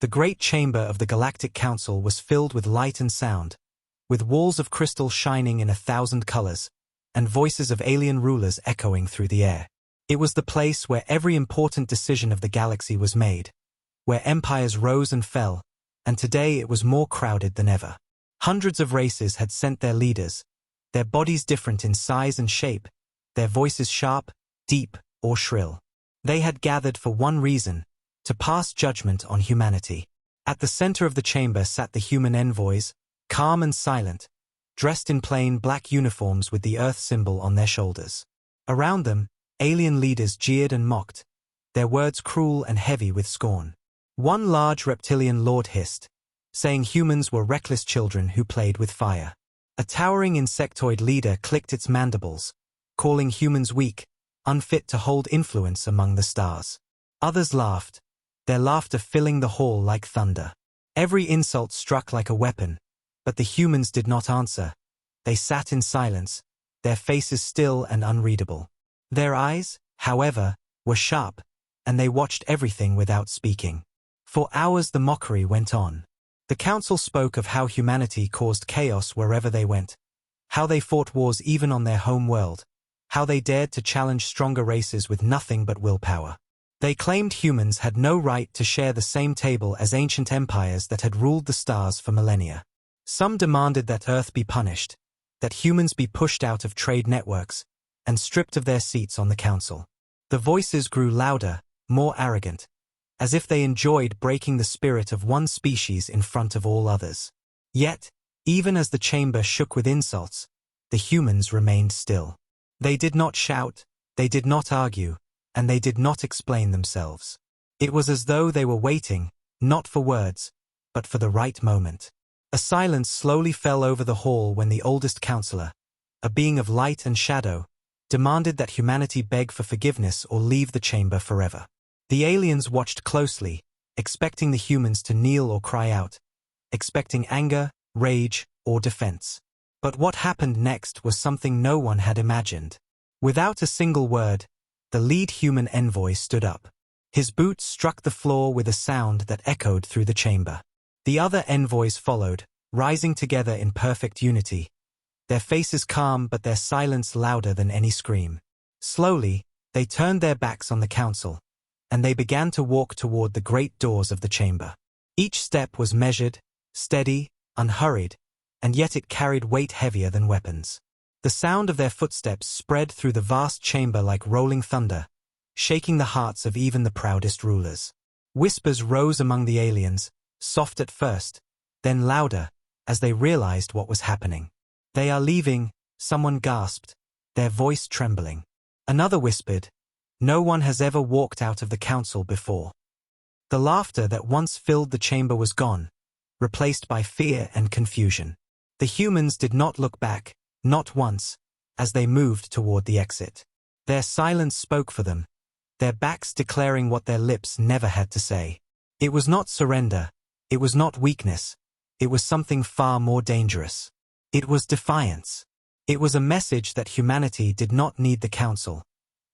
The great chamber of the Galactic Council was filled with light and sound, with walls of crystal shining in 1,000 colors, and voices of alien rulers echoing through the air. It was the place where every important decision of the galaxy was made, where empires rose and fell, and today it was more crowded than ever. Hundreds of races had sent their leaders, their bodies different in size and shape, their voices sharp, deep, or shrill. They had gathered for one reason: to pass judgment on humanity. At the center of the chamber sat the human envoys, calm and silent, dressed in plain black uniforms with the Earth symbol on their shoulders. Around them, alien leaders jeered and mocked, their words cruel and heavy with scorn. One large reptilian lord hissed, saying humans were reckless children who played with fire. A towering insectoid leader clicked its mandibles, calling humans weak, unfit to hold influence among the stars. Others laughed, their laughter filling the hall like thunder. Every insult struck like a weapon, but the humans did not answer. They sat in silence, their faces still and unreadable. Their eyes, however, were sharp, and they watched everything without speaking. For hours the mockery went on. The council spoke of how humanity caused chaos wherever they went, how they fought wars even on their home world, how they dared to challenge stronger races with nothing but willpower. They claimed humans had no right to share the same table as ancient empires that had ruled the stars for millennia. Some demanded that Earth be punished, that humans be pushed out of trade networks, and stripped of their seats on the council. The voices grew louder, more arrogant, as if they enjoyed breaking the spirit of one species in front of all others. Yet, even as the chamber shook with insults, the humans remained still. They did not shout, they did not argue, and they did not explain themselves. It was as though they were waiting, not for words, but for the right moment. A silence slowly fell over the hall when the oldest counselor, a being of light and shadow, demanded that humanity beg for forgiveness or leave the chamber forever. The aliens watched closely, expecting the humans to kneel or cry out, expecting anger, rage, or defense. But what happened next was something no one had imagined. Without a single word, the lead human envoy stood up. His boots struck the floor with a sound that echoed through the chamber. The other envoys followed, rising together in perfect unity, their faces calm but their silence louder than any scream. Slowly, they turned their backs on the council, and they began to walk toward the great doors of the chamber. Each step was measured, steady, unhurried, and yet it carried weight heavier than weapons. The sound of their footsteps spread through the vast chamber like rolling thunder, shaking the hearts of even the proudest rulers. Whispers rose among the aliens, soft at first, then louder, as they realized what was happening. "They are leaving," someone gasped, their voice trembling. Another whispered, "No one has ever walked out of the council before." The laughter that once filled the chamber was gone, replaced by fear and confusion. The humans did not look back, not once, as they moved toward the exit. Their silence spoke for them, their backs declaring what their lips never had to say. It was not surrender, it was not weakness, it was something far more dangerous. It was defiance. It was a message that humanity did not need the council,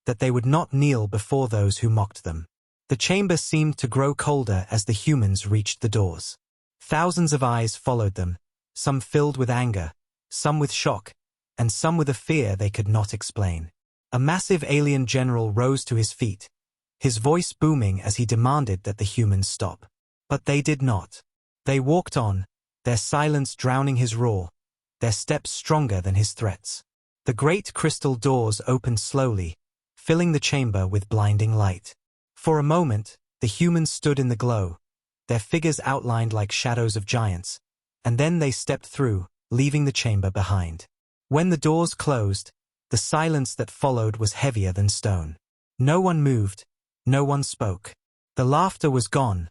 that they would not kneel before those who mocked them. The chamber seemed to grow colder as the humans reached the doors. Thousands of eyes followed them, some filled with anger, some with shock, and some with a fear they could not explain. A massive alien general rose to his feet, his voice booming as he demanded that the humans stop. But they did not. They walked on, their silence drowning his roar, their steps stronger than his threats. The great crystal doors opened slowly, filling the chamber with blinding light. For a moment, the humans stood in the glow, their figures outlined like shadows of giants, and then they stepped through, leaving the chamber behind. When the doors closed, the silence that followed was heavier than stone. No one moved, no one spoke. The laughter was gone,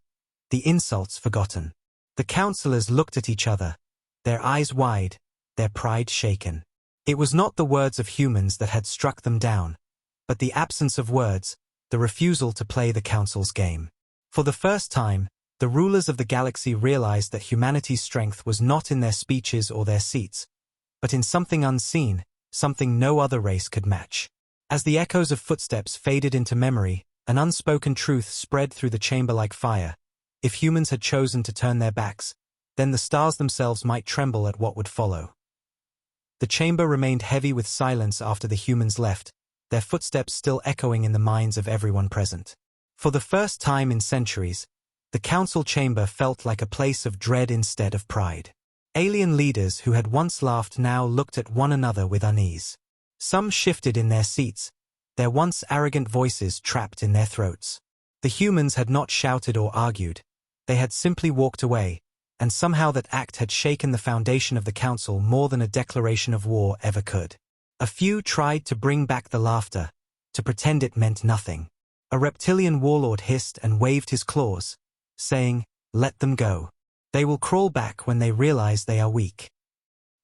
the insults forgotten. The counselors looked at each other, their eyes wide, their pride shaken. It was not the words of humans that had struck them down, but the absence of words, the refusal to play the council's game. For the first time, the rulers of the galaxy realized that humanity's strength was not in their speeches or their seats, but in something unseen, something no other race could match. As the echoes of footsteps faded into memory, an unspoken truth spread through the chamber like fire. If humans had chosen to turn their backs, then the stars themselves might tremble at what would follow. The chamber remained heavy with silence after the humans left, their footsteps still echoing in the minds of everyone present. For the first time in centuries, the council chamber felt like a place of dread instead of pride. Alien leaders who had once laughed now looked at one another with unease. Some shifted in their seats, their once arrogant voices trapped in their throats. The humans had not shouted or argued, they had simply walked away, and somehow that act had shaken the foundation of the council more than a declaration of war ever could. A few tried to bring back the laughter, to pretend it meant nothing. A reptilian warlord hissed and waved his claws, saying, "Let them go. They will crawl back when they realize they are weak."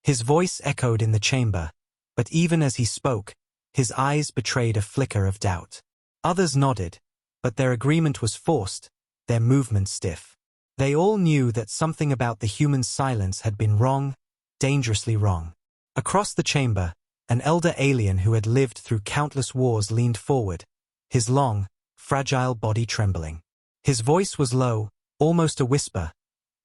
His voice echoed in the chamber, but even as he spoke, his eyes betrayed a flicker of doubt. Others nodded, but their agreement was forced, their movements stiff. They all knew that something about the human silence had been wrong, dangerously wrong. Across the chamber, an elder alien who had lived through countless wars leaned forward, his long, fragile body trembling. His voice was low, almost a whisper,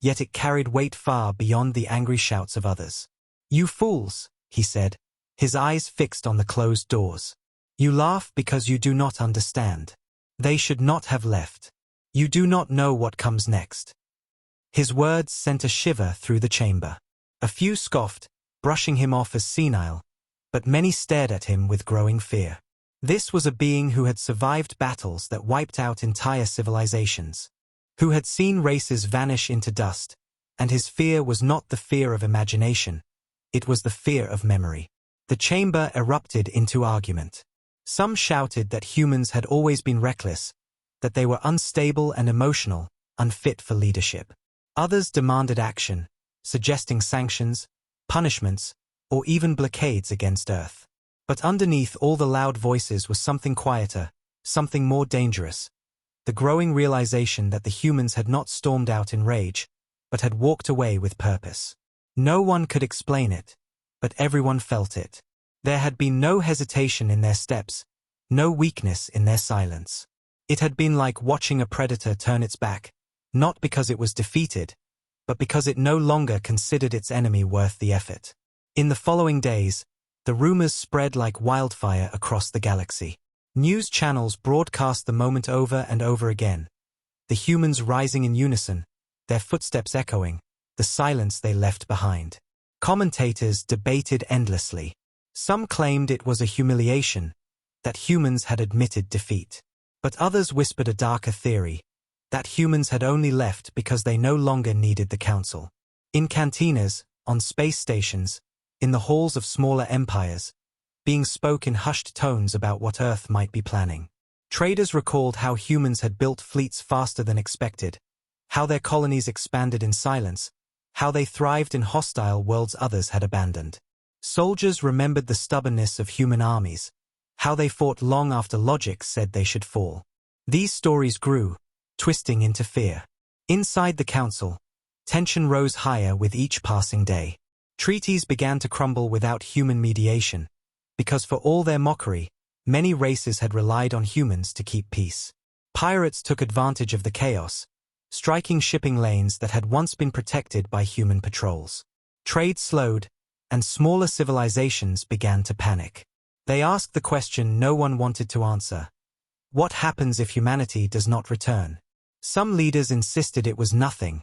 yet it carried weight far beyond the angry shouts of others. "You fools," he said, his eyes fixed on the closed doors. "You laugh because you do not understand. They should not have left. You do not know what comes next." His words sent a shiver through the chamber. A few scoffed, brushing him off as senile, but many stared at him with growing fear. This was a being who had survived battles that wiped out entire civilizations, who had seen races vanish into dust, and his fear was not the fear of imagination, it was the fear of memory. The chamber erupted into argument. Some shouted that humans had always been reckless, that they were unstable and emotional, unfit for leadership. Others demanded action, suggesting sanctions, punishments, or even blockades against Earth. But underneath all the loud voices was something quieter, something more dangerous. The growing realization that the humans had not stormed out in rage, but had walked away with purpose. No one could explain it, but everyone felt it. There had been no hesitation in their steps, no weakness in their silence. It had been like watching a predator turn its back, not because it was defeated, but because it no longer considered its enemy worth the effort. In the following days, the rumors spread like wildfire across the galaxy. News channels broadcast the moment over and over again, the humans rising in unison, their footsteps echoing, the silence they left behind. Commentators debated endlessly. Some claimed it was a humiliation, that humans had admitted defeat. But others whispered a darker theory, that humans had only left because they no longer needed the council. In cantinas, on space stations, in the halls of smaller empires, being spoke in hushed tones about what Earth might be planning. Traders recalled how humans had built fleets faster than expected, how their colonies expanded in silence, how they thrived in hostile worlds others had abandoned. Soldiers remembered the stubbornness of human armies, how they fought long after logic said they should fall. These stories grew, twisting into fear. Inside the council, tension rose higher with each passing day. Treaties began to crumble without human mediation, because for all their mockery, many races had relied on humans to keep peace. Pirates took advantage of the chaos, striking shipping lanes that had once been protected by human patrols. Trade slowed, and smaller civilizations began to panic. They asked the question no one wanted to answer. What happens if humanity does not return? Some leaders insisted it was nothing,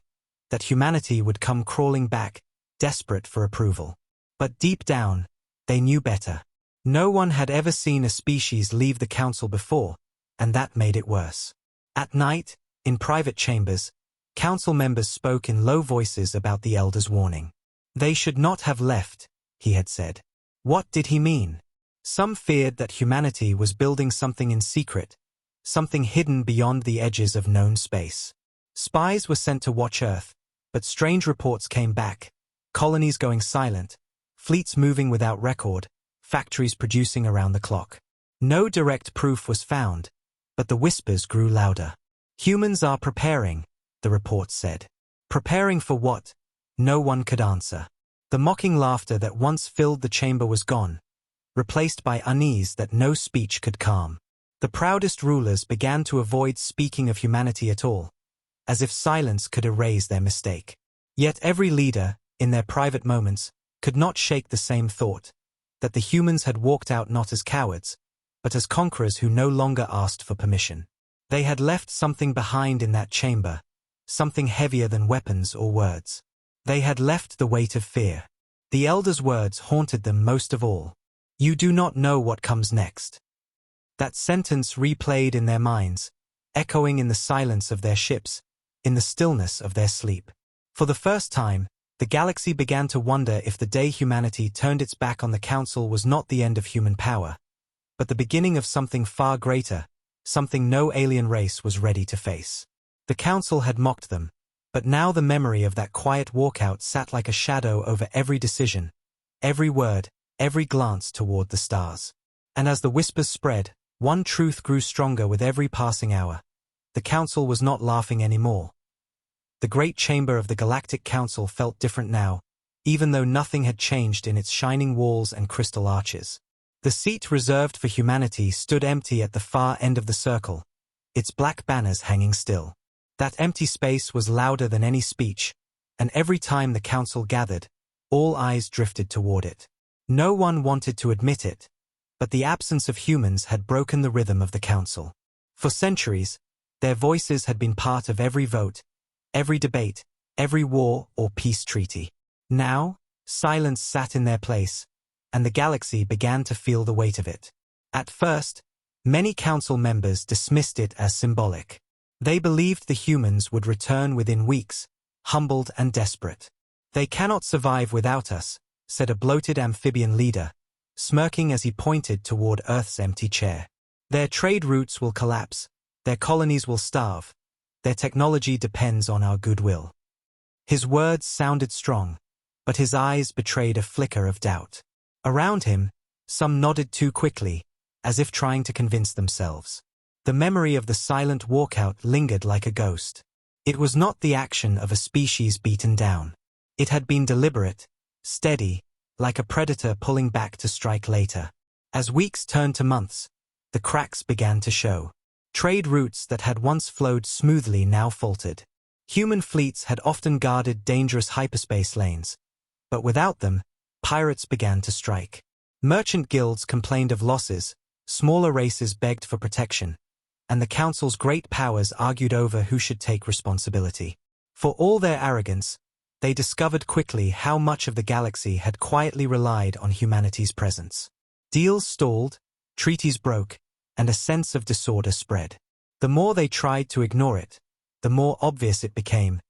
that humanity would come crawling back, desperate for approval. But deep down, they knew better. No one had ever seen a species leave the council before, and that made it worse. At night, in private chambers, council members spoke in low voices about the elder's warning. They should not have left, he had said. What did he mean? Some feared that humanity was building something in secret, something hidden beyond the edges of known space. Spies were sent to watch Earth, but strange reports came back, colonies going silent, fleets moving without record, factories producing around the clock. No direct proof was found, but the whispers grew louder. Humans are preparing, the reports said. Preparing for what? No one could answer. The mocking laughter that once filled the chamber was gone, replaced by unease that no speech could calm. The proudest rulers began to avoid speaking of humanity at all, as if silence could erase their mistake. Yet every leader, in their private moments, could not shake the same thought, that the humans had walked out not as cowards, but as conquerors who no longer asked for permission. They had left something behind in that chamber, something heavier than weapons or words. They had left the weight of fear. The Elder's words haunted them most of all. You do not know what comes next. That sentence replayed in their minds, echoing in the silence of their ships, in the stillness of their sleep. For the first time, the galaxy began to wonder if the day humanity turned its back on the Council was not the end of human power, but the beginning of something far greater, something no alien race was ready to face. The Council had mocked them, but now the memory of that quiet walkout sat like a shadow over every decision, every word, every glance toward the stars. And as the whispers spread, one truth grew stronger with every passing hour. The Council was not laughing anymore. The great chamber of the Galactic Council felt different now, even though nothing had changed in its shining walls and crystal arches. The seat reserved for humanity stood empty at the far end of the circle, its black banners hanging still. That empty space was louder than any speech, and every time the Council gathered, all eyes drifted toward it. No one wanted to admit it, but the absence of humans had broken the rhythm of the Council. For centuries, their voices had been part of every vote, every debate, every war or peace treaty. Now, silence sat in their place, and the galaxy began to feel the weight of it. At first, many Council members dismissed it as symbolic. They believed the humans would return within weeks, humbled and desperate. They cannot survive without us, said a bloated amphibian leader, smirking as he pointed toward Earth's empty chair. Their trade routes will collapse, their colonies will starve, their technology depends on our goodwill. His words sounded strong, but his eyes betrayed a flicker of doubt. Around him, some nodded too quickly, as if trying to convince themselves. The memory of the silent walkout lingered like a ghost. It was not the action of a species beaten down. It had been deliberate, steady, like a predator pulling back to strike later. As weeks turned to months, the cracks began to show. Trade routes that had once flowed smoothly now faltered. Human fleets had often guarded dangerous hyperspace lanes, but without them, pirates began to strike. Merchant guilds complained of losses, smaller races begged for protection, and the Council's great powers argued over who should take responsibility. For all their arrogance, they discovered quickly how much of the galaxy had quietly relied on humanity's presence. Deals stalled, treaties broke, and a sense of disorder spread. The more they tried to ignore it, the more obvious it became.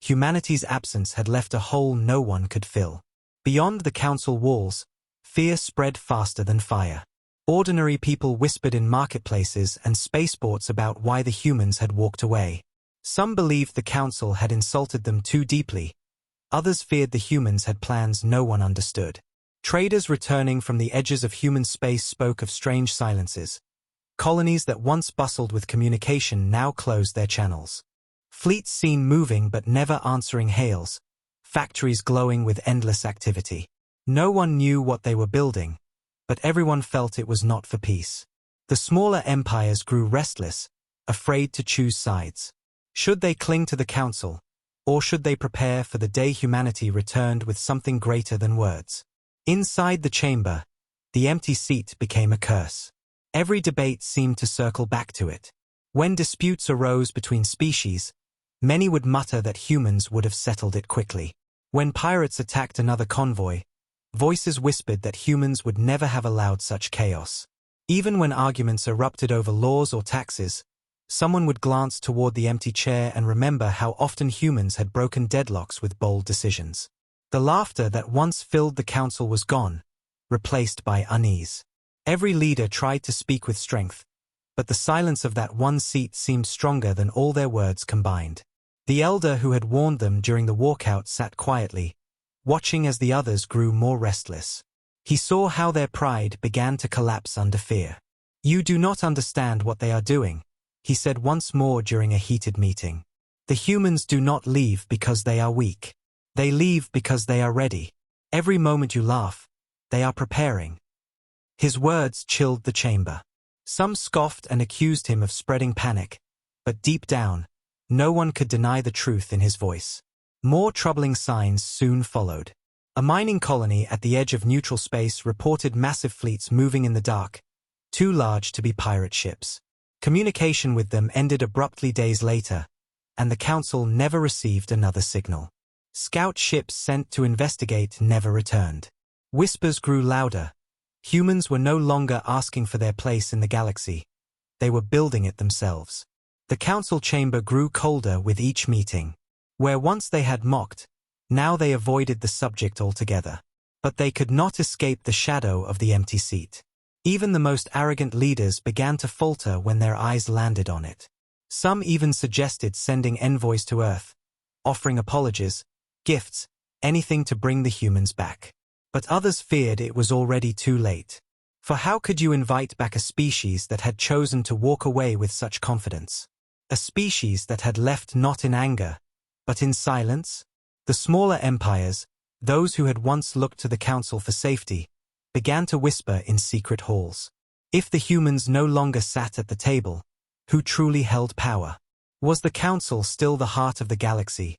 Humanity's absence had left a hole no one could fill. Beyond the Council walls, fear spread faster than fire. Ordinary people whispered in marketplaces and spaceports about why the humans had walked away. Some believed the Council had insulted them too deeply. Others feared the humans had plans no one understood. Traders returning from the edges of human space spoke of strange silences. Colonies that once bustled with communication now closed their channels. Fleets seen moving but never answering hails. Factories glowing with endless activity. No one knew what they were building, but everyone felt it was not for peace. The smaller empires grew restless, afraid to choose sides. Should they cling to the Council, or should they prepare for the day humanity returned with something greater than words? Inside the chamber, the empty seat became a curse. Every debate seemed to circle back to it. When disputes arose between species, many would mutter that humans would have settled it quickly. When pirates attacked another convoy, voices whispered that humans would never have allowed such chaos. Even when arguments erupted over laws or taxes, someone would glance toward the empty chair and remember how often humans had broken deadlocks with bold decisions. The laughter that once filled the Council was gone, replaced by unease. Every leader tried to speak with strength, but the silence of that one seat seemed stronger than all their words combined. The elder who had warned them during the walkout sat quietly, watching as the others grew more restless. He saw how their pride began to collapse under fear. "You do not understand what they are doing," he said once more during a heated meeting. "The humans do not leave because they are weak. They leave because they are ready. Every moment you laugh, they are preparing." His words chilled the chamber. Some scoffed and accused him of spreading panic, but deep down, No one could deny the truth in his voice. More troubling signs soon followed. A mining colony at the edge of neutral space reported massive fleets moving in the dark, too large to be pirate ships. Communication with them ended abruptly days later, and the Council never received another signal. Scout ships sent to investigate never returned. Whispers grew louder. Humans were no longer asking for their place in the galaxy. They were building it themselves. The Council chamber grew colder with each meeting. Where once they had mocked, now they avoided the subject altogether. But they could not escape the shadow of the empty seat. Even the most arrogant leaders began to falter when their eyes landed on it. Some even suggested sending envoys to Earth, offering apologies, gifts, anything to bring the humans back. But others feared it was already too late. For how could you invite back a species that had chosen to walk away with such confidence? A species that had left not in anger, but in silence? The smaller empires, those who had once looked to the Council for safety, began to whisper in secret halls. If the humans no longer sat at the table, who truly held power? Was the Council still the heart of the galaxy,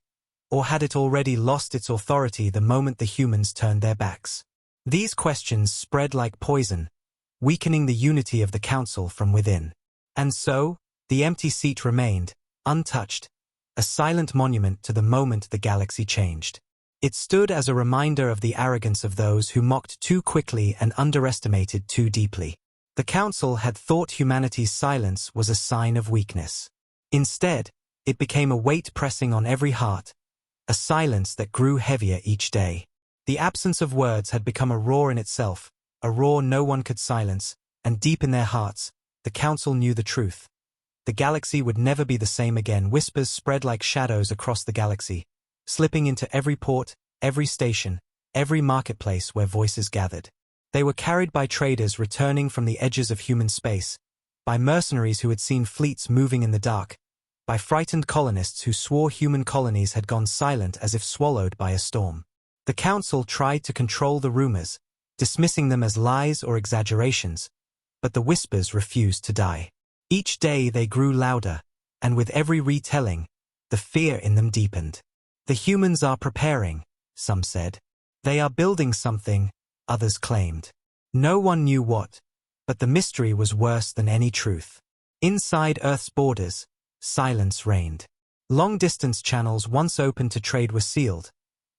or had it already lost its authority the moment the humans turned their backs? These questions spread like poison, weakening the unity of the Council from within. And so, the empty seat remained, untouched, a silent monument to the moment the galaxy changed. It stood as a reminder of the arrogance of those who mocked too quickly and underestimated too deeply. The Council had thought humanity's silence was a sign of weakness. Instead, it became a weight pressing on every heart, a silence that grew heavier each day. The absence of words had become a roar in itself, a roar no one could silence, and deep in their hearts, the Council knew the truth. The galaxy would never be the same again. Whispers spread like shadows across the galaxy, slipping into every port, every station, every marketplace where voices gathered. They were carried by traders returning from the edges of human space, by mercenaries who had seen fleets moving in the dark, by frightened colonists who swore human colonies had gone silent as if swallowed by a storm. The Council tried to control the rumors, dismissing them as lies or exaggerations, but the whispers refused to die. Each day they grew louder, and with every retelling, the fear in them deepened. The humans are preparing, some said. They are building something, others claimed. No one knew what, but the mystery was worse than any truth. Inside Earth's borders, silence reigned. Long-distance channels once open to trade were sealed.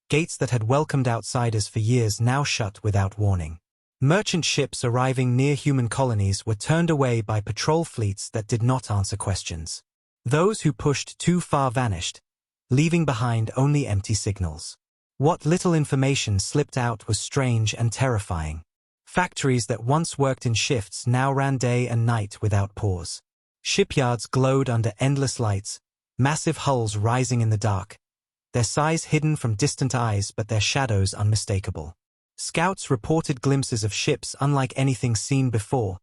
Gates that had welcomed outsiders for years now shut without warning. Merchant ships arriving near human colonies were turned away by patrol fleets that did not answer questions. Those who pushed too far vanished, leaving behind only empty signals. What little information slipped out was strange and terrifying. Factories that once worked in shifts now ran day and night without pause. Shipyards glowed under endless lights, massive hulls rising in the dark, their size hidden from distant eyes but their shadows unmistakable. Scouts reported glimpses of ships unlike anything seen before,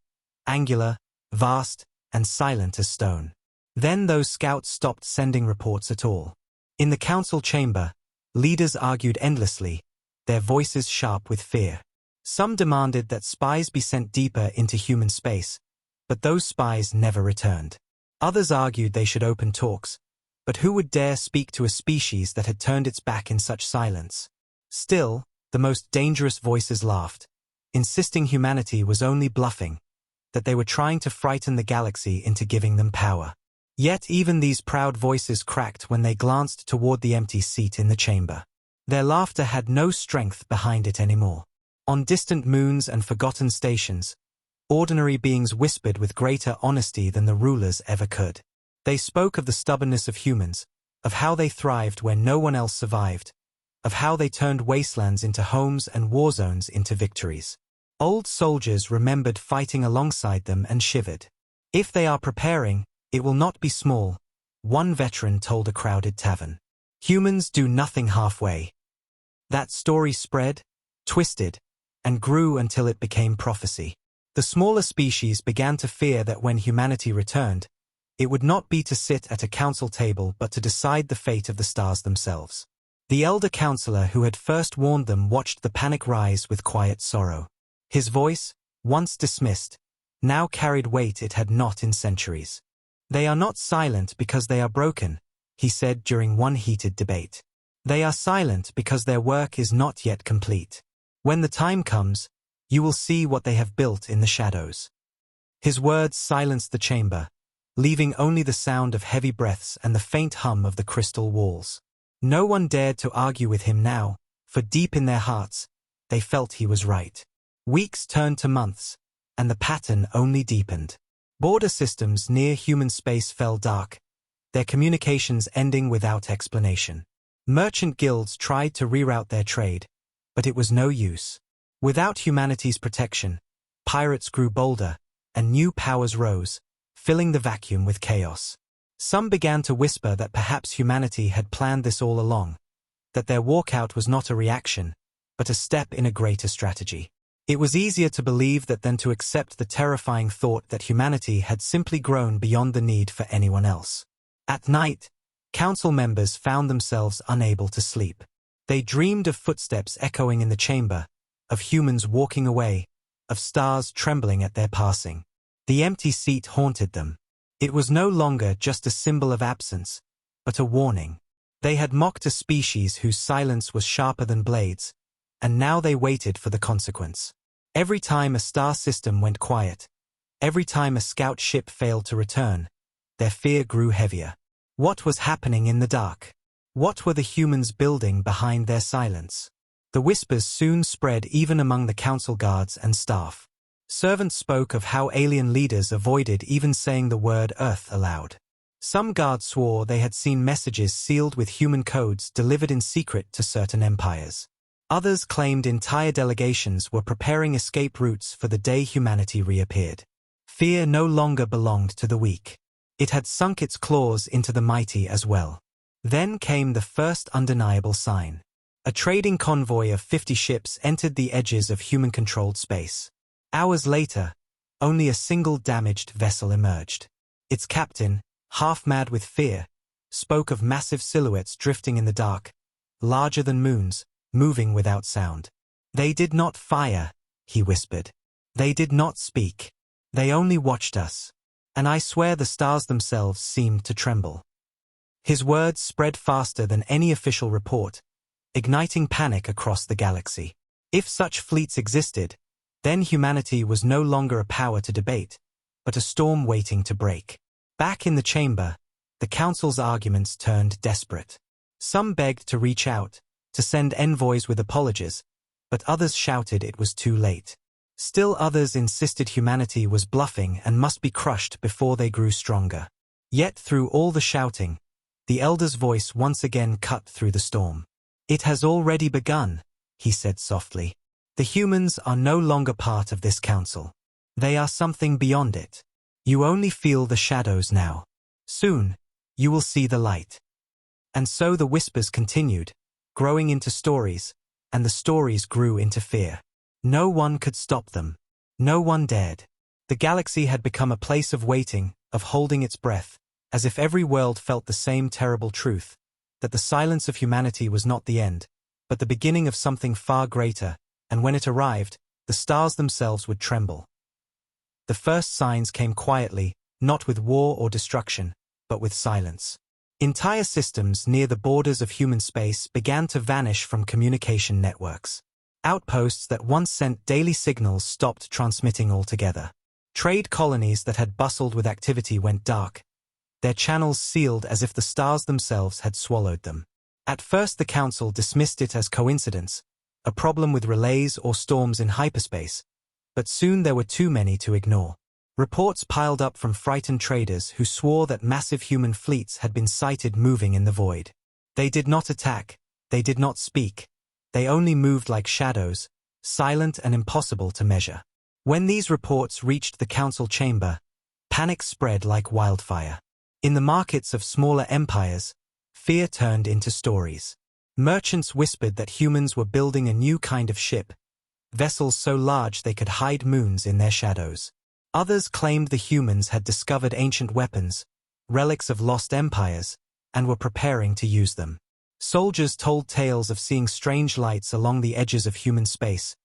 angular, vast, and silent as stone. Then those scouts stopped sending reports at all. In the Council chamber, leaders argued endlessly, their voices sharp with fear. Some demanded that spies be sent deeper into human space, but those spies never returned. Others argued they should open talks, but who would dare speak to a species that had turned its back in such silence? Still, the most dangerous voices laughed, insisting humanity was only bluffing, that they were trying to frighten the galaxy into giving them power. Yet even these proud voices cracked when they glanced toward the empty seat in the chamber. Their laughter had no strength behind it anymore. On distant moons and forgotten stations, ordinary beings whispered with greater honesty than the rulers ever could. They spoke of the stubbornness of humans, of how they thrived where no one else survived, of how they turned wastelands into homes and war zones into victories. Old soldiers remembered fighting alongside them and shivered. If they are preparing, it will not be small, one veteran told a crowded tavern. Humans do nothing halfway. That story spread, twisted, and grew until it became prophecy. The smaller species began to fear that when humanity returned, it would not be to sit at a council table but to decide the fate of the stars themselves. The elder counselor who had first warned them watched the panic rise with quiet sorrow. His voice, once dismissed, now carried weight it had not in centuries. They are not silent because they are broken, he said during one heated debate. They are silent because their work is not yet complete. When the time comes, you will see what they have built in the shadows. His words silenced the chamber, leaving only the sound of heavy breaths and the faint hum of the crystal walls. No one dared to argue with him now, for deep in their hearts, they felt he was right. Weeks turned to months, and the pattern only deepened. Border systems near human space fell dark, their communications ending without explanation. Merchant guilds tried to reroute their trade, but it was no use. Without humanity's protection, pirates grew bolder, and new powers rose, filling the vacuum with chaos. Some began to whisper that perhaps humanity had planned this all along, that their walkout was not a reaction, but a step in a greater strategy. It was easier to believe that than to accept the terrifying thought that humanity had simply grown beyond the need for anyone else. At night, council members found themselves unable to sleep. They dreamed of footsteps echoing in the chamber, of humans walking away, of stars trembling at their passing. The empty seat haunted them. It was no longer just a symbol of absence, but a warning. They had mocked a species whose silence was sharper than blades, and now they waited for the consequence. Every time a star system went quiet, every time a scout ship failed to return, their fear grew heavier. What was happening in the dark? What were the humans building behind their silence? The whispers soon spread even among the council guards and staff. Servants spoke of how alien leaders avoided even saying the word Earth aloud. Some guards swore they had seen messages sealed with human codes delivered in secret to certain empires. Others claimed entire delegations were preparing escape routes for the day humanity reappeared. Fear no longer belonged to the weak. It had sunk its claws into the mighty as well. Then came the first undeniable sign. A trading convoy of 50 ships entered the edges of human-controlled space. Hours later, only a single damaged vessel emerged. Its captain, half mad with fear, spoke of massive silhouettes drifting in the dark, larger than moons, moving without sound. They did not fire, he whispered. They did not speak. They only watched us. And I swear the stars themselves seemed to tremble. His words spread faster than any official report, igniting panic across the galaxy. If such fleets existed, then humanity was no longer a power to debate, but a storm waiting to break. Back in the chamber, the council's arguments turned desperate. Some begged to reach out, to send envoys with apologies, but others shouted it was too late. Still others insisted humanity was bluffing and must be crushed before they grew stronger. Yet through all the shouting, the elder's voice once again cut through the storm. It has already begun, he said softly. The humans are no longer part of this council. They are something beyond it. You only feel the shadows now. Soon, you will see the light. And so the whispers continued, growing into stories, and the stories grew into fear. No one could stop them. No one dared. The galaxy had become a place of waiting, of holding its breath, as if every world felt the same terrible truth, that the silence of humanity was not the end, but the beginning of something far greater, and when it arrived, the stars themselves would tremble. The first signs came quietly, not with war or destruction, but with silence. Entire systems near the borders of human space began to vanish from communication networks. Outposts that once sent daily signals stopped transmitting altogether. Trade colonies that had bustled with activity went dark, their channels sealed as if the stars themselves had swallowed them. At first the council dismissed it as coincidence, a problem with relays or storms in hyperspace, but soon there were too many to ignore. Reports piled up from frightened traders who swore that massive human fleets had been sighted moving in the void. They did not attack, they did not speak, they only moved like shadows, silent and impossible to measure. When these reports reached the council chamber, panic spread like wildfire. In the markets of smaller empires, fear turned into stories. Merchants whispered that humans were building a new kind of ship, vessels so large they could hide moons in their shadows. Others claimed the humans had discovered ancient weapons, relics of lost empires, and were preparing to use them. Soldiers told tales of seeing strange lights along the edges of human space,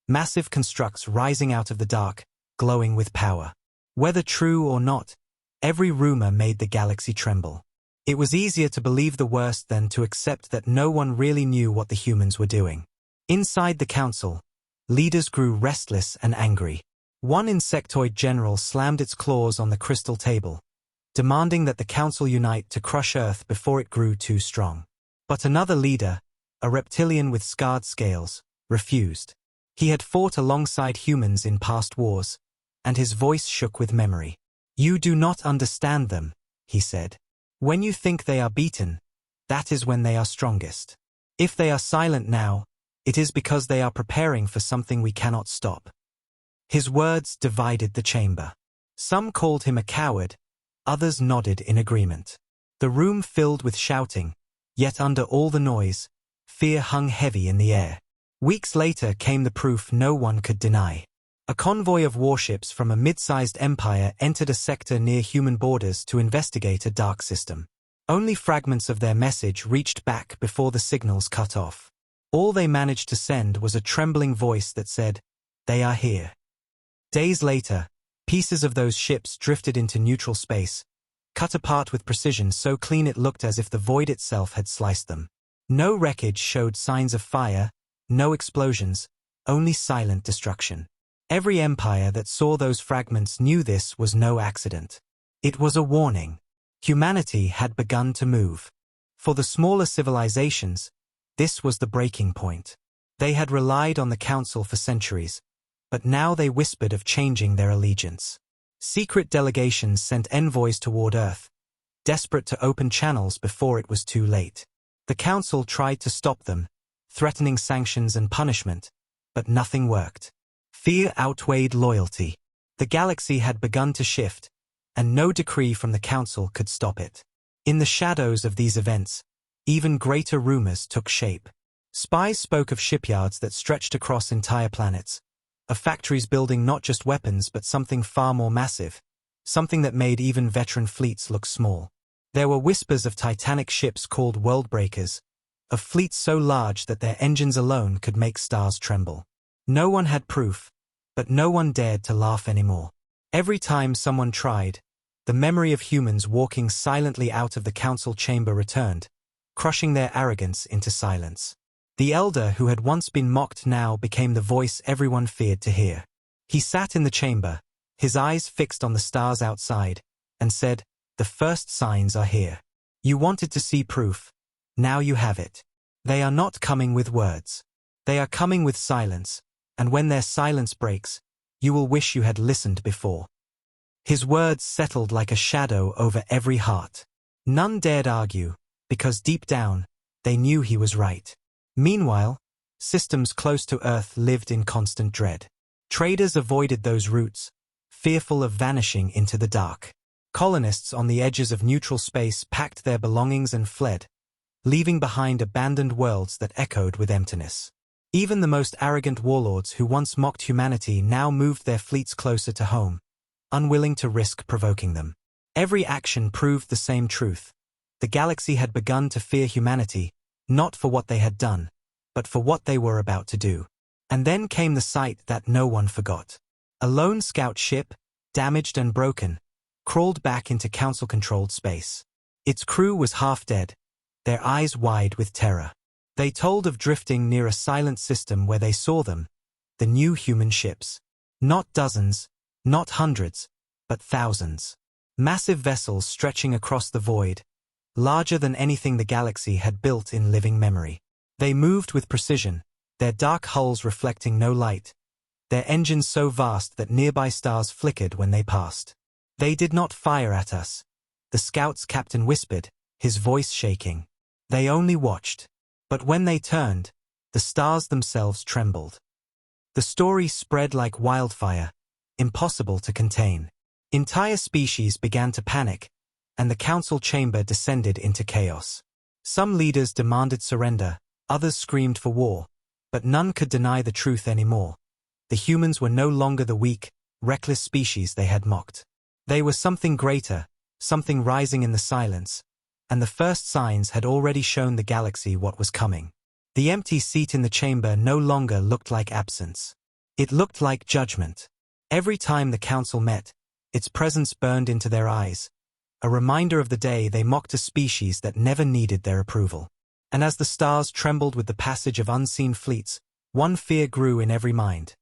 massive constructs rising out of the dark, glowing with power. Whether true or not, every rumor made the galaxy tremble. It was easier to believe the worst than to accept that no one really knew what the humans were doing. Inside the council, leaders grew restless and angry. One insectoid general slammed its claws on the crystal table, demanding that the council unite to crush Earth before it grew too strong. But another leader, a reptilian with scarred scales, refused. He had fought alongside humans in past wars, and his voice shook with memory. "You do not understand them," he said. "When you think they are beaten, that is when they are strongest. If they are silent now, it is because they are preparing for something we cannot stop." His words divided the chamber. Some called him a coward, others nodded in agreement. The room filled with shouting, yet under all the noise, fear hung heavy in the air. Weeks later came the proof no one could deny. A convoy of warships from a mid-sized empire entered a sector near human borders to investigate a dark system. Only fragments of their message reached back before the signals cut off. All they managed to send was a trembling voice that said, "They are here." Days later, pieces of those ships drifted into neutral space, cut apart with precision so clean it looked as if the void itself had sliced them. No wreckage showed signs of fire, no explosions, only silent destruction. Every empire that saw those fragments knew this was no accident. It was a warning. Humanity had begun to move. For the smaller civilizations, this was the breaking point. They had relied on the Council for centuries, but now they whispered of changing their allegiance. Secret delegations sent envoys toward Earth, desperate to open channels before it was too late. The Council tried to stop them, threatening sanctions and punishment, but nothing worked. Fear outweighed loyalty. The galaxy had begun to shift, and no decree from the Council could stop it. In the shadows of these events, even greater rumors took shape. Spies spoke of shipyards that stretched across entire planets, of factories building not just weapons but something far more massive, something that made even veteran fleets look small. There were whispers of titanic ships called world-breakers, of fleets so large that their engines alone could make stars tremble. No one had proof, but no one dared to laugh anymore. Every time someone tried, the memory of humans walking silently out of the council chamber returned, crushing their arrogance into silence. The elder who had once been mocked now became the voice everyone feared to hear. He sat in the chamber, his eyes fixed on the stars outside, and said, "The first signs are here. You wanted to see proof. Now you have it. They are not coming with words. They are coming with silence, and when their silence breaks, you will wish you had listened before." His words settled like a shadow over every heart. None dared argue, because deep down, they knew he was right. Meanwhile, systems close to Earth lived in constant dread. Traders avoided those routes, fearful of vanishing into the dark. Colonists on the edges of neutral space packed their belongings and fled, leaving behind abandoned worlds that echoed with emptiness. Even the most arrogant warlords who once mocked humanity now moved their fleets closer to home, unwilling to risk provoking them. Every action proved the same truth. The galaxy had begun to fear humanity, not for what they had done, but for what they were about to do. And then came the sight that no one forgot. A lone scout ship, damaged and broken, crawled back into council-controlled space. Its crew was half dead, their eyes wide with terror. They told of drifting near a silent system where they saw them, the new human ships. Not dozens, not hundreds, but thousands. Massive vessels stretching across the void, larger than anything the galaxy had built in living memory. They moved with precision, their dark hulls reflecting no light, their engines so vast that nearby stars flickered when they passed. "They did not fire at us," the scout's captain whispered, his voice shaking. "They only watched." But when they turned, the stars themselves trembled. The story spread like wildfire, impossible to contain. Entire species began to panic, and the council chamber descended into chaos. Some leaders demanded surrender, others screamed for war, but none could deny the truth anymore. The humans were no longer the weak, reckless species they had mocked. They were something greater, something rising in the silence, and the first signs had already shown the galaxy what was coming. The empty seat in the chamber no longer looked like absence. It looked like judgment. Every time the council met, its presence burned into their eyes, a reminder of the day they mocked a species that never needed their approval. And as the stars trembled with the passage of unseen fleets, one fear grew in every mind.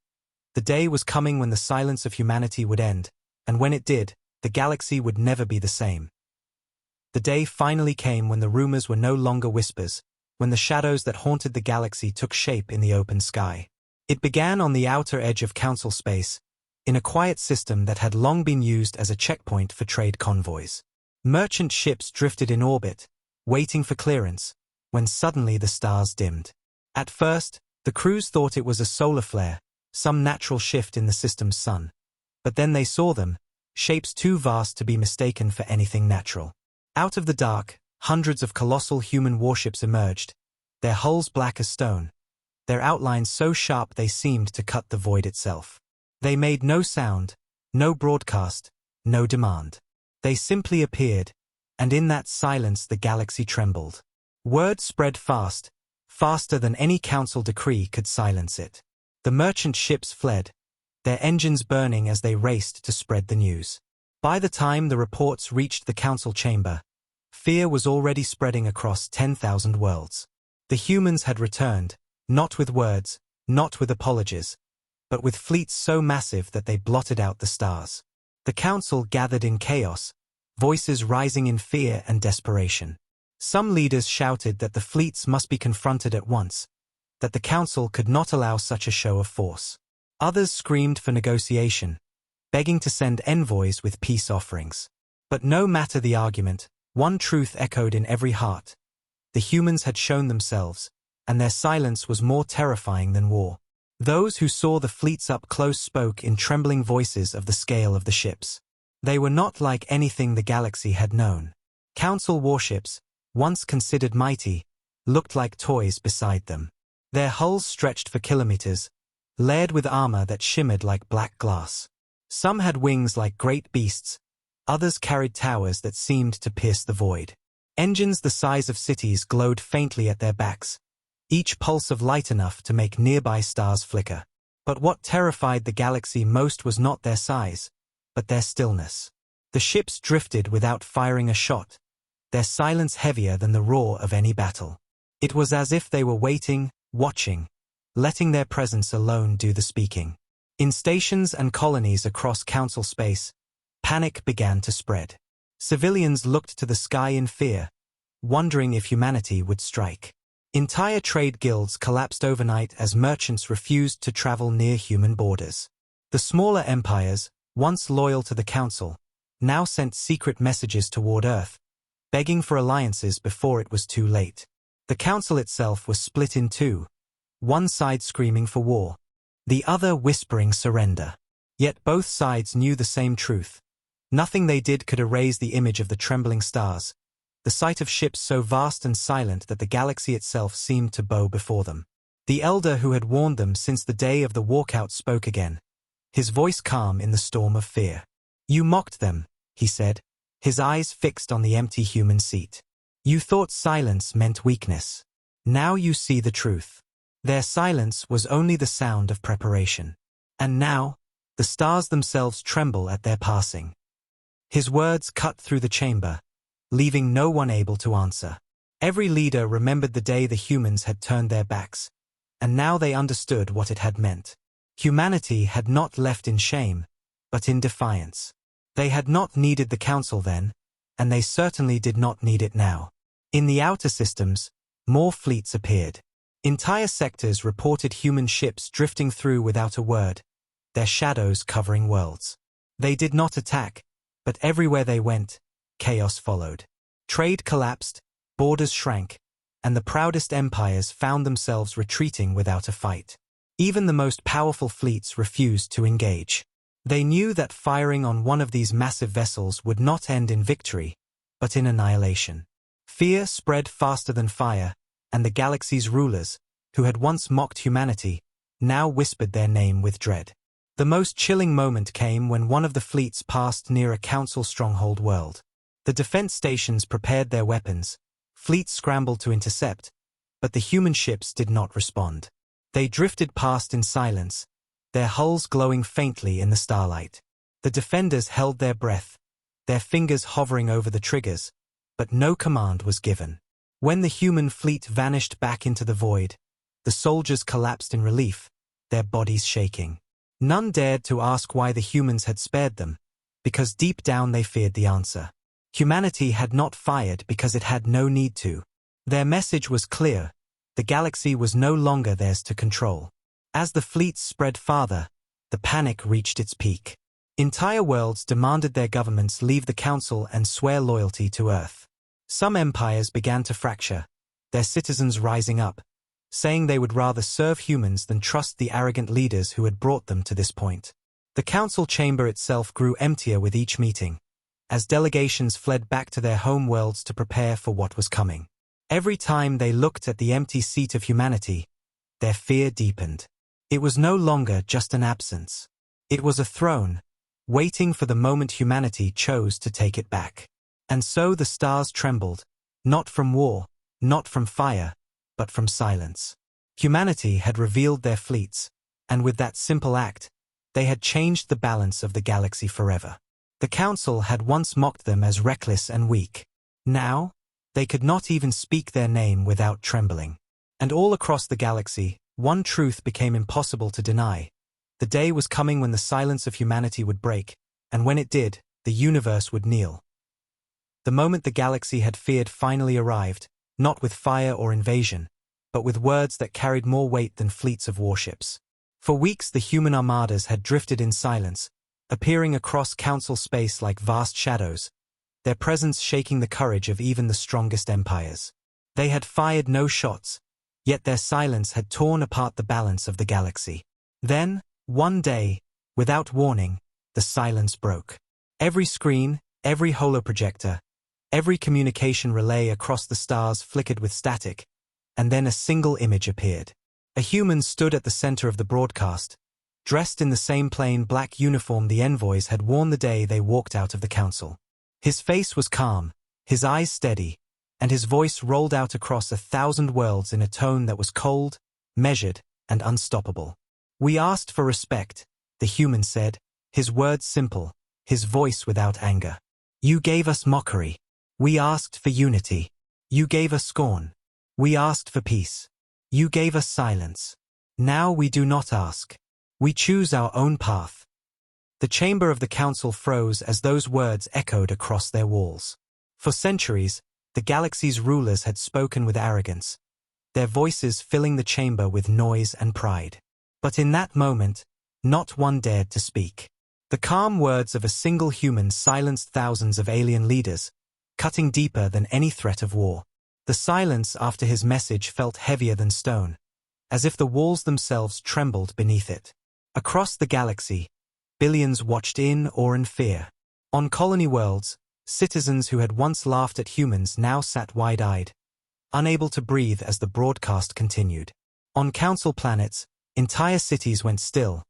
The day was coming when the silence of humanity would end, and when it did, the galaxy would never be the same. The day finally came when the rumors were no longer whispers, when the shadows that haunted the galaxy took shape in the open sky. It began on the outer edge of Council space, in a quiet system that had long been used as a checkpoint for trade convoys. Merchant ships drifted in orbit, waiting for clearance, when suddenly the stars dimmed. At first, the crews thought it was a solar flare, some natural shift in the system's sun. But then they saw them, shapes too vast to be mistaken for anything natural. Out of the dark, hundreds of colossal human warships emerged, their hulls black as stone, their outlines so sharp they seemed to cut the void itself. They made no sound, no broadcast, no demand. They simply appeared, and in that silence the galaxy trembled. Word spread fast, faster than any council decree could silence it. The merchant ships fled, their engines burning as they raced to spread the news. By the time the reports reached the council chamber, fear was already spreading across 10,000 worlds. The humans had returned, not with words, not with apologies, but with fleets so massive that they blotted out the stars. The council gathered in chaos, voices rising in fear and desperation. Some leaders shouted that the fleets must be confronted at once, that the council could not allow such a show of force. Others screamed for negotiation, begging to send envoys with peace offerings. But no matter the argument, one truth echoed in every heart. The humans had shown themselves, and their silence was more terrifying than war. Those who saw the fleets up close spoke in trembling voices of the scale of the ships. They were not like anything the galaxy had known. Council warships, once considered mighty, looked like toys beside them. Their hulls stretched for kilometers, layered with armor that shimmered like black glass. Some had wings like great beasts, others carried towers that seemed to pierce the void. Engines the size of cities glowed faintly at their backs, each pulse of light enough to make nearby stars flicker. But what terrified the galaxy most was not their size, but their stillness. The ships drifted without firing a shot, their silence heavier than the roar of any battle. It was as if they were waiting, watching, letting their presence alone do the speaking. In stations and colonies across council space, panic began to spread. Civilians looked to the sky in fear, wondering if humanity would strike. Entire trade guilds collapsed overnight as merchants refused to travel near human borders. The smaller empires, once loyal to the council, now sent secret messages toward Earth, begging for alliances before it was too late. The council itself was split in two, one side screaming for war, the other whispering surrender. Yet both sides knew the same truth. Nothing they did could erase the image of the trembling stars, the sight of ships so vast and silent that the galaxy itself seemed to bow before them. The elder who had warned them since the day of the walkout spoke again, his voice calm in the storm of fear. "You mocked them," he said, his eyes fixed on the empty human seat. "You thought silence meant weakness. Now you see the truth. Their silence was only the sound of preparation. And now, the stars themselves tremble at their passing." His words cut through the chamber, leaving no one able to answer. Every leader remembered the day the humans had turned their backs, and now they understood what it had meant. Humanity had not left in shame, but in defiance. They had not needed the council then, and they certainly did not need it now. In the outer systems, more fleets appeared. Entire sectors reported human ships drifting through without a word, their shadows covering worlds. They did not attack, but everywhere they went, chaos followed. Trade collapsed, borders shrank, and the proudest empires found themselves retreating without a fight. Even the most powerful fleets refused to engage. They knew that firing on one of these massive vessels would not end in victory, but in annihilation. Fear spread faster than fire, and the galaxy's rulers, who had once mocked humanity, now whispered their name with dread. The most chilling moment came when one of the fleets passed near a council stronghold world. The defense stations prepared their weapons, fleets scrambled to intercept, but the human ships did not respond. They drifted past in silence, their hulls glowing faintly in the starlight. The defenders held their breath, their fingers hovering over the triggers, but no command was given. When the human fleet vanished back into the void, the soldiers collapsed in relief, their bodies shaking. None dared to ask why the humans had spared them, because deep down they feared the answer. Humanity had not fired because it had no need to. Their message was clear: the galaxy was no longer theirs to control. As the fleets spread farther, the panic reached its peak. Entire worlds demanded their governments leave the Council and swear loyalty to Earth. Some empires began to fracture, their citizens rising up, saying they would rather serve humans than trust the arrogant leaders who had brought them to this point. The council chamber itself grew emptier with each meeting, as delegations fled back to their home worlds to prepare for what was coming. Every time they looked at the empty seat of humanity, their fear deepened. It was no longer just an absence. It was a throne, waiting for the moment humanity chose to take it back. And so the stars trembled, not from war, not from fire, but from silence. Humanity had revealed their fleets, and with that simple act, they had changed the balance of the galaxy forever. The Council had once mocked them as reckless and weak. Now, they could not even speak their name without trembling. And all across the galaxy, one truth became impossible to deny. The day was coming when the silence of humanity would break, and when it did, the universe would kneel. The moment the galaxy had feared finally arrived, not with fire or invasion, but with words that carried more weight than fleets of warships. For weeks the human armadas had drifted in silence, appearing across council space like vast shadows, their presence shaking the courage of even the strongest empires. They had fired no shots, yet their silence had torn apart the balance of the galaxy. Then, one day, without warning, the silence broke. Every screen, every holoprojector, every communication relay across the stars flickered with static, and then a single image appeared. A human stood at the center of the broadcast, dressed in the same plain black uniform the envoys had worn the day they walked out of the council. His face was calm, his eyes steady, and his voice rolled out across 1,000 worlds in a tone that was cold, measured, and unstoppable. "We asked for respect," the human said, his words simple, his voice without anger. "You gave us mockery. We asked for unity. You gave us scorn. We asked for peace. You gave us silence. Now we do not ask. We choose our own path." The chamber of the council froze as those words echoed across their walls. For centuries, the galaxy's rulers had spoken with arrogance, their voices filling the chamber with noise and pride. But in that moment, not one dared to speak. The calm words of a single human silenced thousands of alien leaders, cutting deeper than any threat of war. The silence after his message felt heavier than stone, as if the walls themselves trembled beneath it. Across the galaxy, billions watched in awe and fear. On colony worlds, citizens who had once laughed at humans now sat wide-eyed, unable to breathe as the broadcast continued. On council planets, entire cities went still,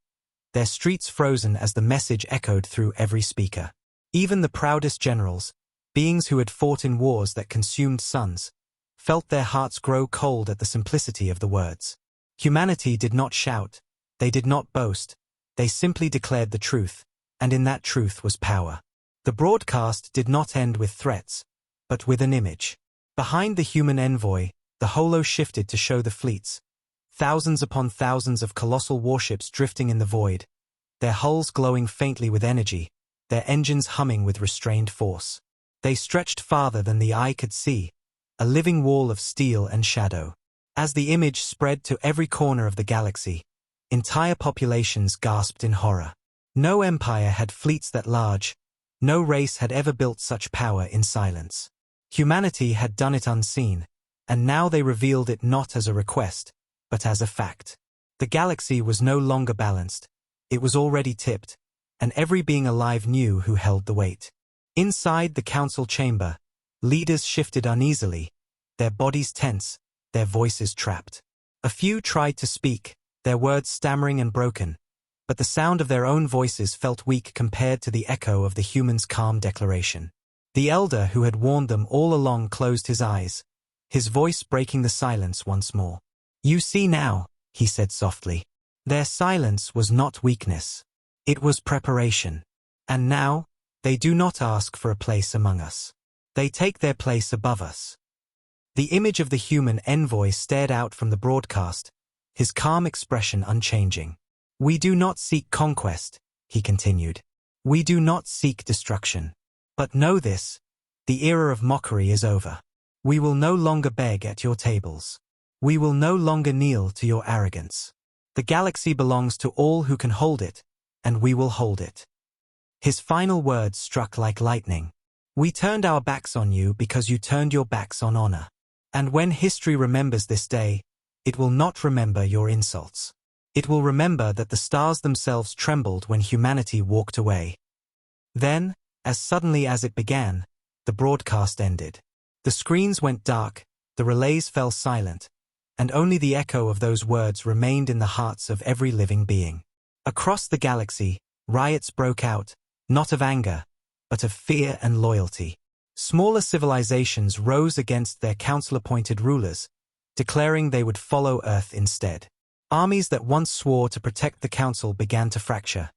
their streets frozen as the message echoed through every speaker. Even the proudest generals, beings who had fought in wars that consumed suns, felt their hearts grow cold at the simplicity of the words. Humanity did not shout, they did not boast, they simply declared the truth, and in that truth was power. The broadcast did not end with threats, but with an image. Behind the human envoy, the holo shifted to show the fleets, thousands upon thousands of colossal warships drifting in the void, their hulls glowing faintly with energy, their engines humming with restrained force. They stretched farther than the eye could see, a living wall of steel and shadow. As the image spread to every corner of the galaxy, entire populations gasped in horror. No empire had fleets that large, no race had ever built such power in silence. Humanity had done it unseen, and now they revealed it not as a request, but as a fact. The galaxy was no longer balanced, it was already tipped, and every being alive knew who held the weight. Inside the council chamber, leaders shifted uneasily, their bodies tense, their voices trapped. A few tried to speak, their words stammering and broken, but the sound of their own voices felt weak compared to the echo of the human's calm declaration. The elder who had warned them all along closed his eyes, his voice breaking the silence once more. "You see now," he said softly. Their silence was not weakness. It was preparation. And now, They do not ask for a place among us. They take their place above us. The image of the human envoy stared out from the broadcast, his calm expression unchanging. We do not seek conquest, he continued. We do not seek destruction. But know this, the era of mockery is over. We will no longer beg at your tables. We will no longer kneel to your arrogance. The galaxy belongs to all who can hold it, and we will hold it. His final words struck like lightning. We turned our backs on you because you turned your backs on honor. And when history remembers this day, it will not remember your insults. It will remember that the stars themselves trembled when humanity walked away. Then, as suddenly as it began, the broadcast ended. The screens went dark, the relays fell silent, and only the echo of those words remained in the hearts of every living being. Across the galaxy, riots broke out, not of anger, but of fear and loyalty. Smaller civilizations rose against their council-appointed rulers, declaring they would follow Earth instead. Armies that once swore to protect the council began to fracture,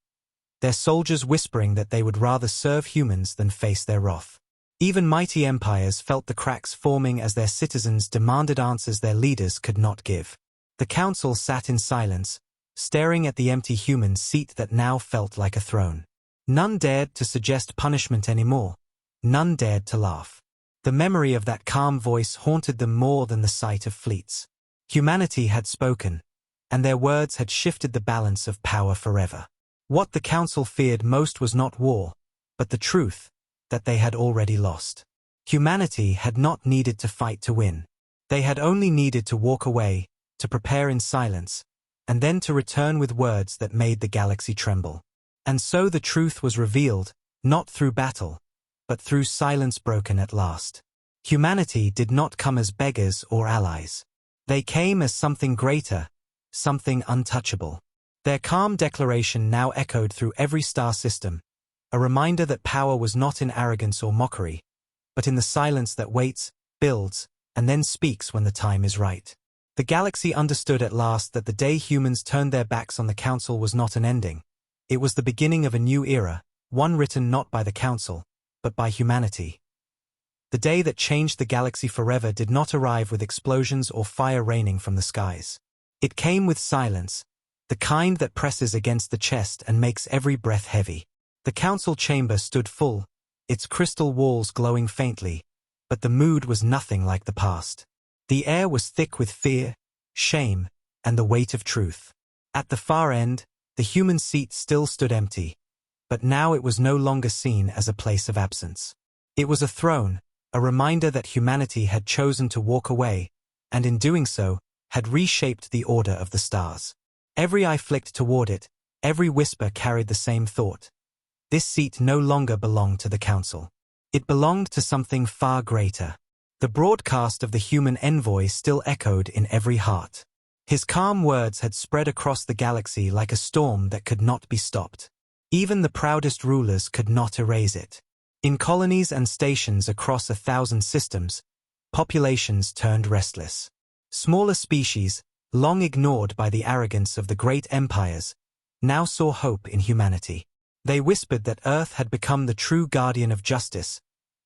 their soldiers whispering that they would rather serve humans than face their wrath. Even mighty empires felt the cracks forming as their citizens demanded answers their leaders could not give. The council sat in silence, staring at the empty human seat that now felt like a throne. None dared to suggest punishment anymore. None dared to laugh. The memory of that calm voice haunted them more than the sight of fleets. Humanity had spoken, and their words had shifted the balance of power forever. What the council feared most was not war, but the truth that they had already lost. Humanity had not needed to fight to win. They had only needed to walk away, to prepare in silence, and then to return with words that made the galaxy tremble. And so the truth was revealed, not through battle, but through silence broken at last. Humanity did not come as beggars or allies. They came as something greater, something untouchable. Their calm declaration now echoed through every star system, a reminder that power was not in arrogance or mockery, but in the silence that waits, builds, and then speaks when the time is right. The galaxy understood at last that the day humans turned their backs on the council was not an ending. It was the beginning of a new era, one written not by the council, but by humanity. The day that changed the galaxy forever did not arrive with explosions or fire raining from the skies. It came with silence, the kind that presses against the chest and makes every breath heavy. The council chamber stood full, its crystal walls glowing faintly, but the mood was nothing like the past. The air was thick with fear, shame, and the weight of truth. At the far end, the human seat still stood empty, but now it was no longer seen as a place of absence. It was a throne, a reminder that humanity had chosen to walk away, and in doing so, had reshaped the order of the stars. Every eye flicked toward it, every whisper carried the same thought. This seat no longer belonged to the council. It belonged to something far greater. The broadcast of the human envoy still echoed in every heart. His calm words had spread across the galaxy like a storm that could not be stopped. Even the proudest rulers could not erase it. In colonies and stations across 1,000 systems, populations turned restless. Smaller species, long ignored by the arrogance of the great empires, now saw hope in humanity. They whispered that Earth had become the true guardian of justice,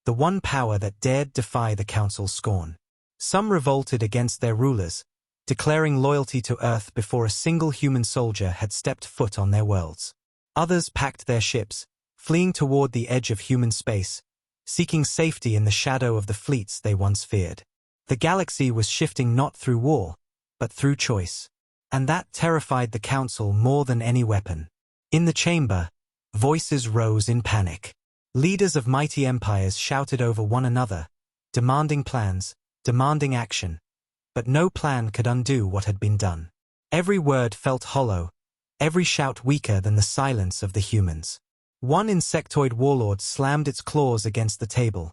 the one power that dared defy the council's scorn. Some revolted against their rulers, declaring loyalty to Earth before a single human soldier had stepped foot on their worlds. Others packed their ships, fleeing toward the edge of human space, seeking safety in the shadow of the fleets they once feared. The galaxy was shifting not through war, but through choice. And that terrified the council more than any weapon. In the chamber, voices rose in panic. Leaders of mighty empires shouted over one another, demanding plans, demanding action. But no plan could undo what had been done. Every word felt hollow, every shout weaker than the silence of the humans. One insectoid warlord slammed its claws against the table,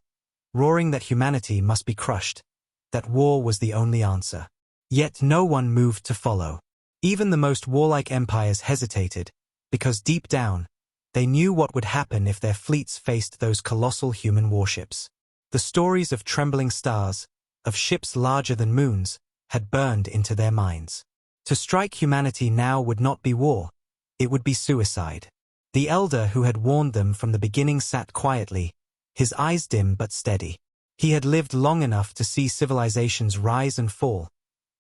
roaring that humanity must be crushed, that war was the only answer. Yet no one moved to follow. Even the most warlike empires hesitated, because deep down, they knew what would happen if their fleets faced those colossal human warships. The stories of trembling stars, of ships larger than moons, had burned into their minds. To strike humanity now would not be war, it would be suicide. The elder who had warned them from the beginning sat quietly, his eyes dim but steady. He had lived long enough to see civilizations rise and fall,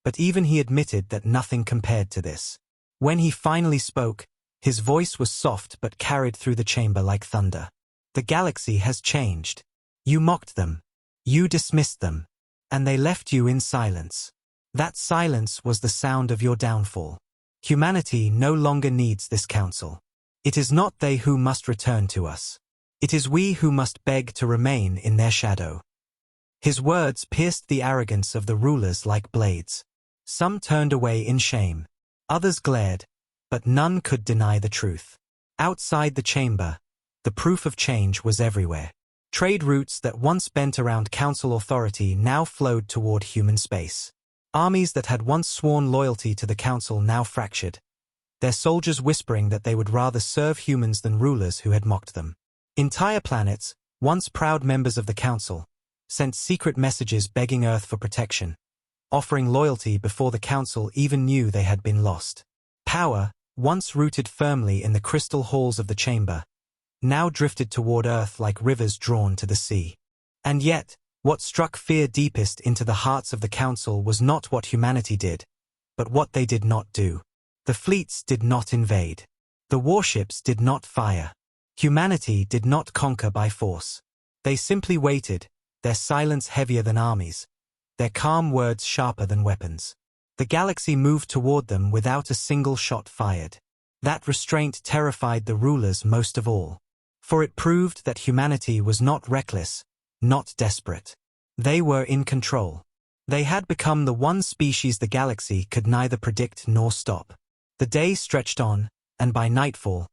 but even he admitted that nothing compared to this. When he finally spoke, his voice was soft but carried through the chamber like thunder. The galaxy has changed. You mocked them. You dismissed them. And they left you in silence. That silence was the sound of your downfall. Humanity no longer needs this council. It is not they who must return to us. It is we who must beg to remain in their shadow. His words pierced the arrogance of the rulers like blades. Some turned away in shame. Others glared, but none could deny the truth. Outside the chamber, the proof of change was everywhere. Trade routes that once bent around council authority now flowed toward human space. Armies that had once sworn loyalty to the council now fractured, their soldiers whispering that they would rather serve humans than rulers who had mocked them. Entire planets, once proud members of the council, sent secret messages begging Earth for protection, offering loyalty before the council even knew they had been lost. Power, once rooted firmly in the crystal halls of the chamber, now drifted toward Earth like rivers drawn to the sea. And yet, what struck fear deepest into the hearts of the council was not what humanity did, but what they did not do. The fleets did not invade. The warships did not fire. Humanity did not conquer by force. They simply waited, their silence heavier than armies, their calm words sharper than weapons. The galaxy moved toward them without a single shot fired. That restraint terrified the rulers most of all. For it proved that humanity was not reckless, not desperate. They were in control. They had become the one species the galaxy could neither predict nor stop. The day stretched on, and by nightfall,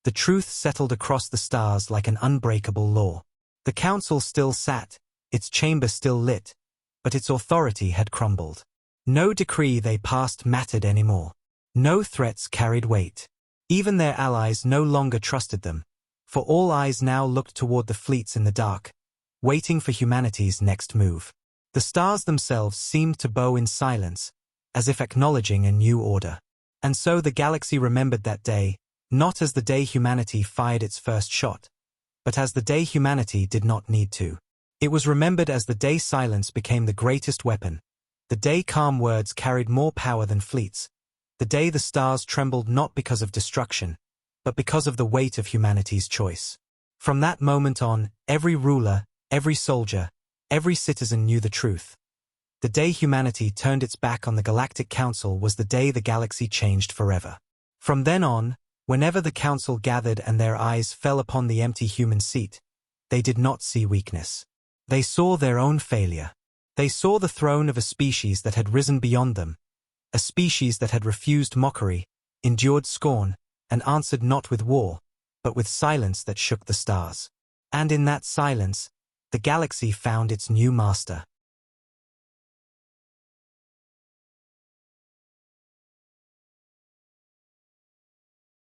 the truth settled across the stars like an unbreakable law. The council still sat, its chamber still lit, but its authority had crumbled. No decree they passed mattered anymore. No threats carried weight. Even their allies no longer trusted them, for all eyes now looked toward the fleets in the dark, waiting for humanity's next move. The stars themselves seemed to bow in silence, as if acknowledging a new order. And so the galaxy remembered that day, not as the day humanity fired its first shot, but as the day humanity did not need to. It was remembered as the day silence became the greatest weapon, the day calm words carried more power than fleets, the day the stars trembled not because of destruction, but because of the weight of humanity's choice. From that moment on, every ruler, every soldier, every citizen knew the truth. The day humanity turned its back on the Galactic Council was the day the galaxy changed forever. From then on, whenever the council gathered and their eyes fell upon the empty human seat, they did not see weakness. They saw their own failure. They saw the throne of a species that had risen beyond them, a species that had refused mockery, endured scorn, and answered not with war, but with silence that shook the stars. And in that silence, the galaxy found its new master.